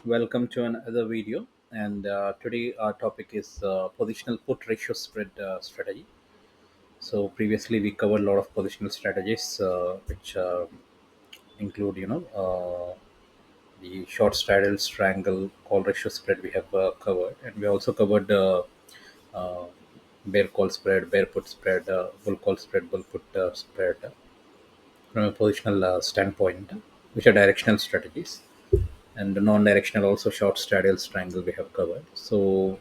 Welcome to another video. And today our topic is positional put ratio spread strategy. So previously we covered a lot of positional strategies, which include the short straddle, strangle, call ratio spread we have covered, and we also covered uh, bear call spread, bear put spread, bull call spread, bull put spread from a positional standpoint, which are directional strategies, and the non-directional also short straddle, strangle we have covered. So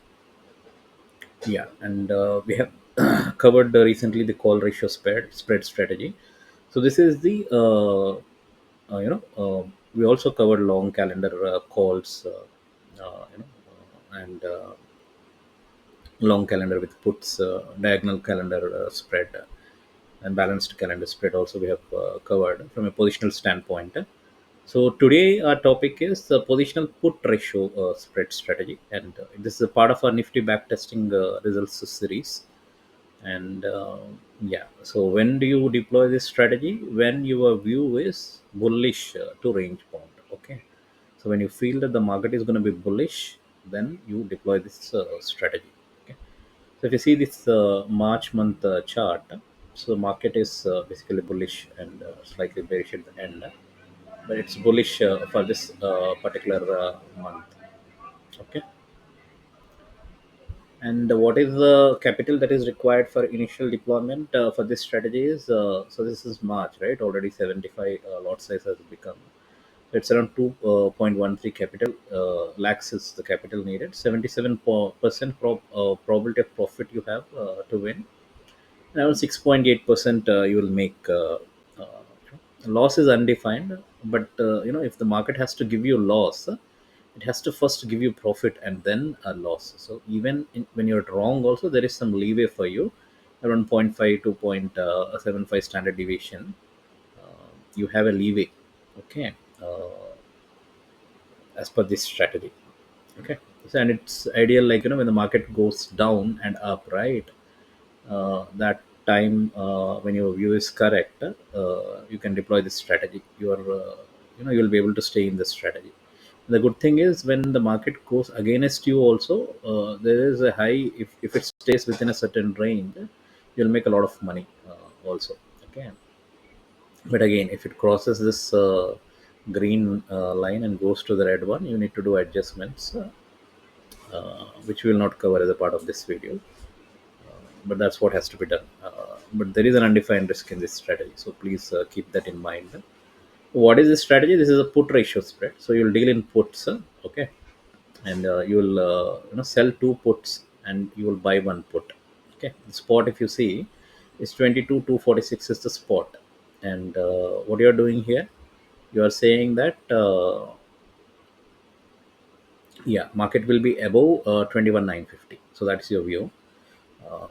yeah, and we have covered recently the call ratio spread strategy. So this is the we also covered long calendar calls, and long calendar with puts, diagonal calendar spread, and balanced calendar spread also we have covered from a positional standpoint. So today our topic is the positional put ratio spread strategy, and this is a part of our Nifty backtesting results series. And yeah, so when do you deploy this strategy? When your view is bullish to range bound. Okay, so when you feel that the market is going to be bullish, then you deploy this strategy. Okay, so if you see this March month chart, so the market is basically bullish and slightly bearish at the end, but it's bullish for this particular month. Okay, and what is the capital that is required for initial deployment for this strategy is so this is March, right? Already 75 lot size has become. It's around 2.13 capital lakhs is the capital needed. 77% probability of profit you have to win. Around 6.8% you will make. Loss is undefined, but if the market has to give you loss, it has to first give you profit and then a loss. So even when you're wrong, also there is some leeway for you, around zero point 0.5 to 0.75 standard deviation. You have a leeway, okay, as per this strategy. Okay, so, and it's ideal, like when the market goes down and up, right? That time when your view is correct, you can deploy this strategy. You'll be able to stay in this strategy. The good thing is when the market goes against you also, there is a high, if it stays within a certain range, you'll make a lot of money also. Okay, but again, if it crosses this green line and goes to the red one, you need to do adjustments, which we will not cover as a part of this video, but that's what has to be done. But there is an undefined risk in this strategy, so please keep that in mind. What is this strategy? This is a put ratio spread. So you'll deal in puts, okay, and you will sell two puts and you will buy one put. Okay, the spot, if you see, is 22,246 is the spot, and what you are doing here, you are saying that yeah, market will be above 21,950. So that's your view. uh,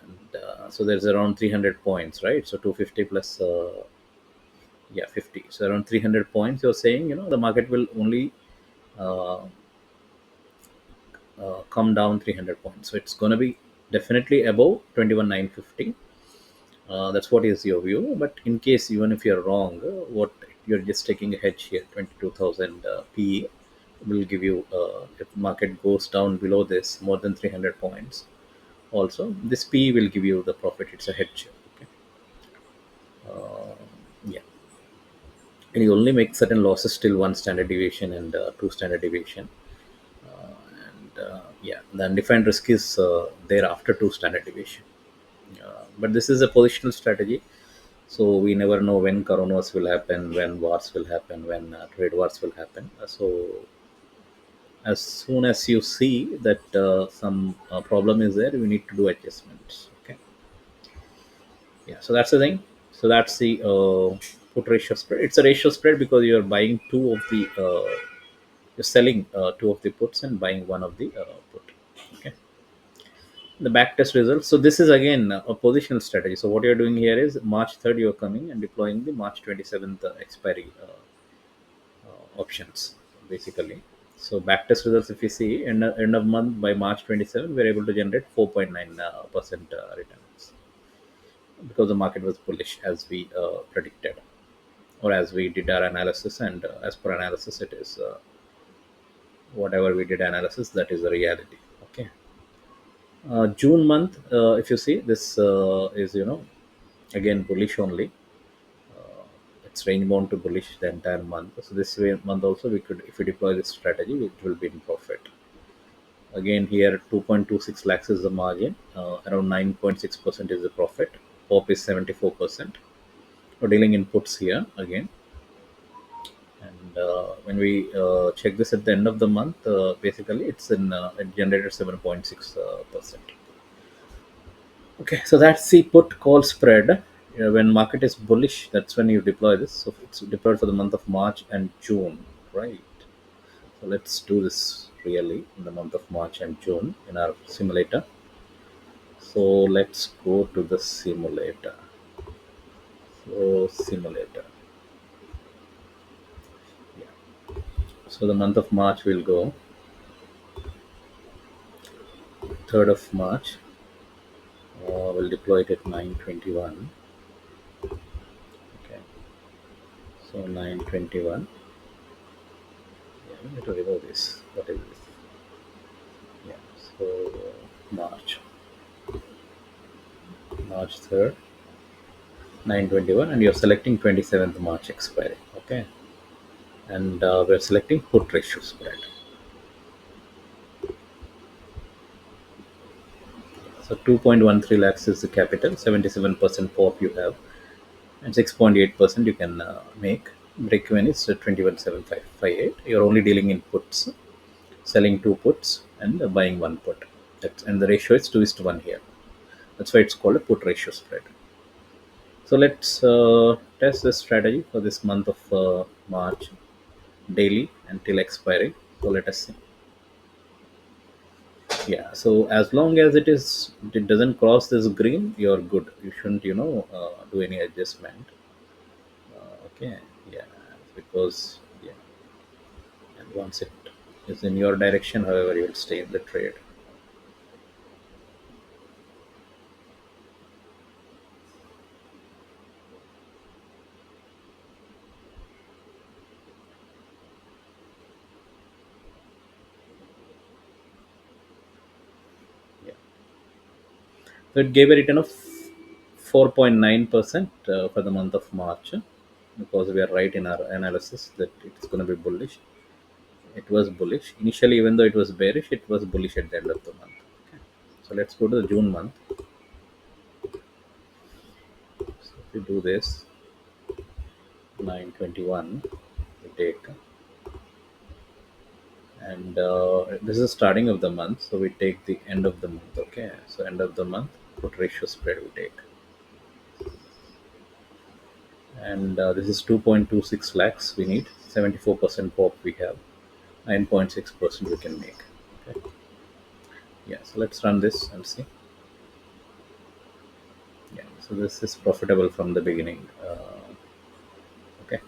and so there's around 300 points, right? So 250 plus yeah, 50, so around 300 points. You're saying the market will only uh, come down 300 points, so it's going to be definitely above 21,950. That's what is your view. But in case, even if you're wrong, what you're just taking a hedge here, 22,000 PE will give you, if market goes down below this more than 300 points, also this PE will give you the profit. It's a hedge. Okay, yeah, and you only make certain losses till one standard deviation and two standard deviation. And yeah, the undefined risk is there after two standard deviation. But this is a positional strategy, so we never know when coronas will happen, when wars will happen, when trade wars will happen. So as soon as you see that some problem is there, we need to do adjustments. Okay, yeah, so that's the thing. So that's the put ratio spread. It's a ratio spread because you're buying two of the you're selling two of the puts and buying one of the put. Okay, the back test results. So this is again a positional strategy. So what you're doing here is March 3rd you're coming and deploying the March 27th expiry options, basically. So back test results, if you see end of month by March 27, we're able to generate 4.9 percent returns, because the market was bullish as we predicted, or as we did our analysis, and as per analysis it is whatever we did analysis, that is the reality. Okay. June month, if you see this, is again bullish only. It's range bound to bullish the entire month. So this month also, we could, if we deploy this strategy, it will be in profit. Again here, 2.26 lakhs is the margin. Around 9.6% is the profit. Pop is 74%. We're dealing in puts here again. And when we check this at the end of the month, basically it generated 7.6 percent. Okay, so that's the put call spread. When market is bullish, that's when you deploy this. So it's deployed for the month of March and June, right? So let's do this really in the month of March and June in our simulator. So let's go to the simulator. So simulator. Yeah. So the month of March will go 3rd of March. We'll deploy it at 9:21. Okay. So 9:21. Yeah, we need to remove this. What is this? Yeah. So March. March 3rd, 9:21, and you're selecting 27th March expiry. Okay. And we're selecting put ratio spread. So 2.13 lakhs is the capital, 77% pop you have, and 6.8% you can make. Break even is 21,758. You're only dealing in puts, selling two puts and buying one put. And the ratio is 2 is to 1 here. That's why it's called a put ratio spread. So let's test this strategy for this month of March daily until expiry. So let us see. Yeah. So as long as it doesn't cross this green, you're good. You shouldn't do any adjustment. Okay. Yeah. Because yeah, and once it is in your direction, however, you'll stay in the trade. Yeah. So it gave a return of 4.9% for the month of March, because we are right in our analysis that it's going to be bullish. It was bullish initially, even though it was bearish. It was bullish at the end of the month. Okay. So let's go to the June month. So if we do this, 9:21, we take, and this is starting of the month, so we take the end of the month. Okay, so end of the month, put ratio spread we take, and this is 2.26 lakhs. We need 74% pop. We have 9.6% we can make. Okay. Yeah. So let's run this and see. Yeah. So this is profitable from the beginning. Okay.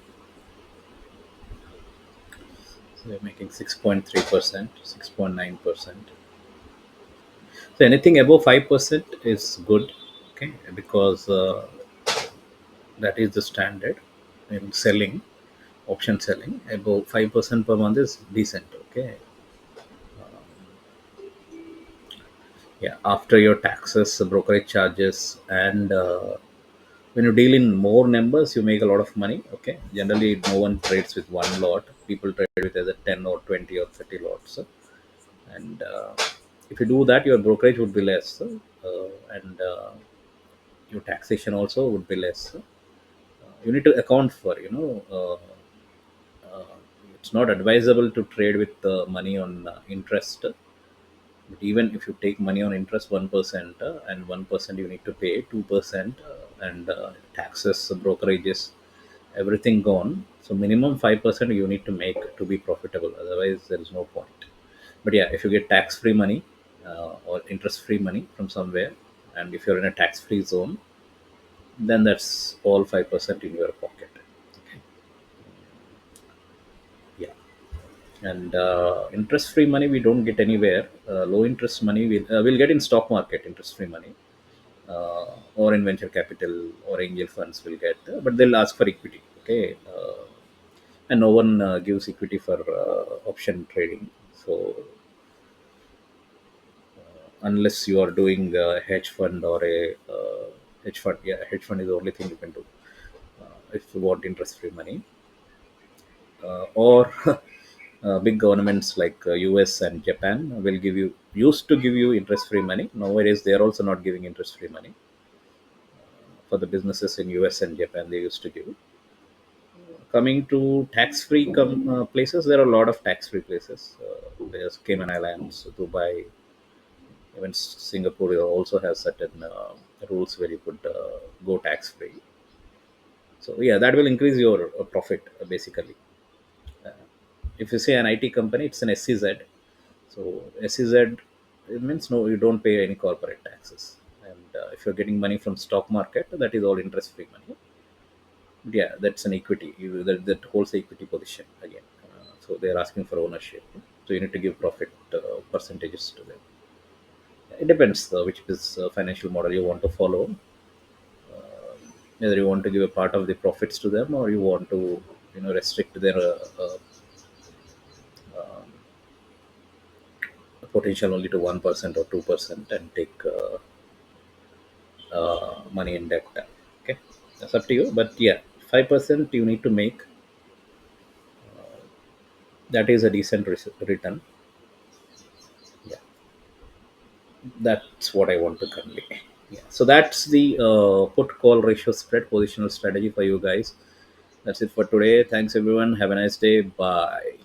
So we're making 6.3%, 6.9%. So anything above 5% is good. Okay, because that is the standard in selling, option selling. Above 5% per month is decent. Okay. Yeah, after your taxes, brokerage charges, and when you deal in more numbers, you make a lot of money. Okay, generally no one trades with one lot. People trade with either 10 or 20 or 30 lots. And if you do that, your brokerage would be less, and your taxation also would be less. You need to account for, uh, it's not advisable to trade with money on interest. But even if you take money on interest 1%, and 1% you need to pay 2%, and taxes, brokerages, everything gone. So minimum 5% you need to make to be profitable. Otherwise, there is no point. But yeah, if you get tax-free money, or interest-free money from somewhere, and if you're in a tax-free zone, then that's all 5% in your pocket. Okay. Yeah. And interest-free money we don't get anywhere. Low interest money we'll get in stock market. Interest-free money, or in venture capital or angel funds will get, but they'll ask for equity. Okay. And no one gives equity for option trading. So unless you are doing a hedge fund or a hedge fund, yeah, hedge fund is the only thing you can do if you want interest free money, or big governments like US and Japan will give you, used to give you interest free money. Nowadays they are also not giving interest free money for the businesses in US and Japan. They used to give. Coming to tax free places, there are a lot of tax free places. There's Cayman Islands, Dubai, even Singapore also has certain rules where you could go tax free. So yeah, that will increase your profit basically. Uh, if you say an IT company, it's an SEZ. So SEZ, it means no, you don't pay any corporate taxes. And if you're getting money from stock market, that is all interest free money. Yeah, that's an equity. That holds the equity position again. So they're asking for ownership. So you need to give profit percentages to them. It depends which is financial model you want to follow. Whether you want to give a part of the profits to them, or you want to restrict their potential only to 1% or 2% and take money in debt. Okay, that's up to you. But yeah, 5% you need to make. That is a decent return. Yeah, that's what I want to convey. Yeah, so that's the put call ratio spread positional strategy for you guys. That's it for today. Thanks everyone. Have a nice day. Bye.